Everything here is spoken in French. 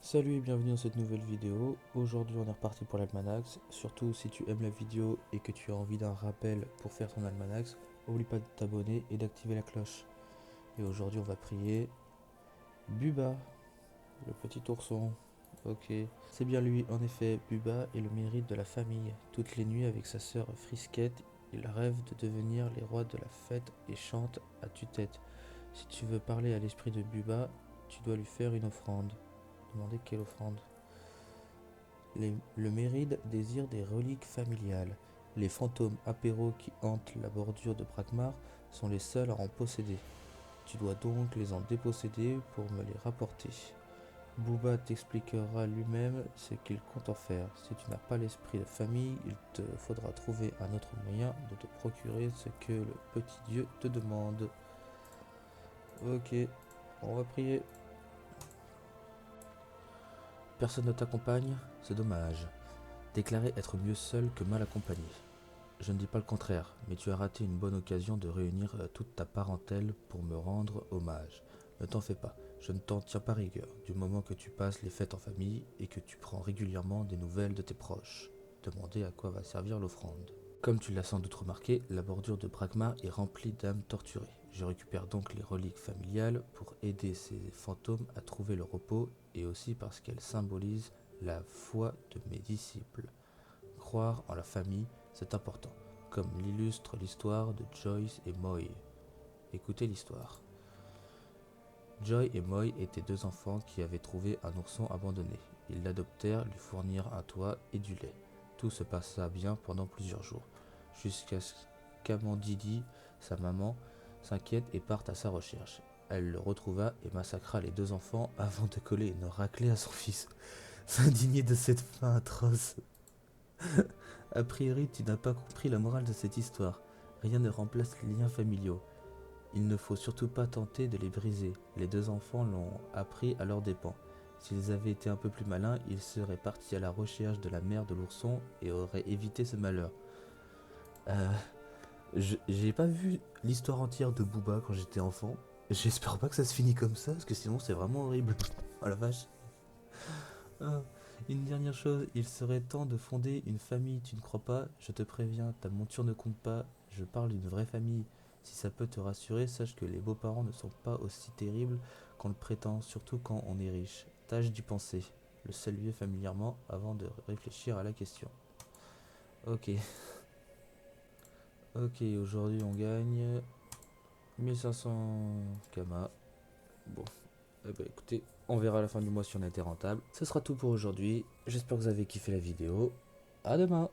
Salut et bienvenue dans cette nouvelle vidéo. Aujourd'hui on est reparti pour l'almanax. Surtout si tu aimes la vidéo et que tu as envie d'un rappel pour faire ton almanax, n'oublie pas de t'abonner et d'activer la cloche. Et aujourd'hui on va prier Bubba, le petit ourson. Ok, c'est bien lui en effet. Bubba est le mérite de la famille. Toutes les nuits avec sa sœur Frisquette, il rêve de devenir les rois de la fête et chante à tue-tête. Si tu veux parler à l'esprit de Bubba, tu dois lui faire une offrande. Demandez quelle offrande. Le Méride désire des reliques familiales. Les fantômes apéros qui hantent la bordure de Brakmar sont les seuls à en posséder. Tu dois donc les en déposséder pour me les rapporter. Booba t'expliquera lui-même ce qu'il compte en faire. Si tu n'as pas l'esprit de famille, il te faudra trouver un autre moyen de te procurer ce que le petit Dieu te demande. Ok, on va prier. Personne ne t'accompagne, c'est dommage. Déclarer être mieux seul que mal accompagné. Je ne dis pas le contraire, mais tu as raté une bonne occasion de réunir toute ta parentèle pour me rendre hommage. Ne t'en fais pas, je ne t'en tiens pas rigueur, du moment que tu passes les fêtes en famille et que tu prends régulièrement des nouvelles de tes proches. Demandez à quoi va servir l'offrande. Comme tu l'as sans doute remarqué, la bordure de Brakmar est remplie d'âmes torturées. Je récupère donc les reliques familiales pour aider ces fantômes à trouver le repos et aussi parce qu'elles symbolisent la foi de mes disciples. Croire en la famille, c'est important, comme l'illustre l'histoire de Joyce et Moy. Écoutez l'histoire. Joy et Moy étaient deux enfants qui avaient trouvé un ourson abandonné. Ils l'adoptèrent, lui fournirent un toit et du lait. Tout se passa bien pendant plusieurs jours, jusqu'à ce qu'Amandidi, sa maman, s'inquiète et parte à sa recherche. Elle le retrouva et massacra les deux enfants avant de coller une raclée à son fils. S'indigner de cette fin atroce. A priori, tu n'as pas compris la morale de cette histoire. Rien ne remplace les liens familiaux. Il ne faut surtout pas tenter de les briser. Les deux enfants l'ont appris à leurs dépens. S'ils avaient été un peu plus malins, ils seraient partis à la recherche de la mère de l'ourson et auraient évité ce malheur. Euh, j'ai pas vu l'histoire entière de Booba quand j'étais enfant. J'espère pas que ça se finit comme ça, parce que sinon c'est vraiment horrible. Oh la vache. Ah, une dernière chose, il serait temps de fonder une famille, tu ne crois pas? Je te préviens, ta monture ne compte pas, je parle d'une vraie famille. Si ça peut te rassurer, sache que les beaux-parents ne sont pas aussi terribles qu'on le prétend, surtout quand on est riche. Tâche d'y penser, le saluer familièrement avant de réfléchir à la question. Ok, ok, aujourd'hui on gagne 1500 Kama. Bon, eh ben, écoutez, on verra à la fin du mois si on a été rentable. Ce sera tout pour aujourd'hui. J'espère que vous avez kiffé la vidéo. À demain!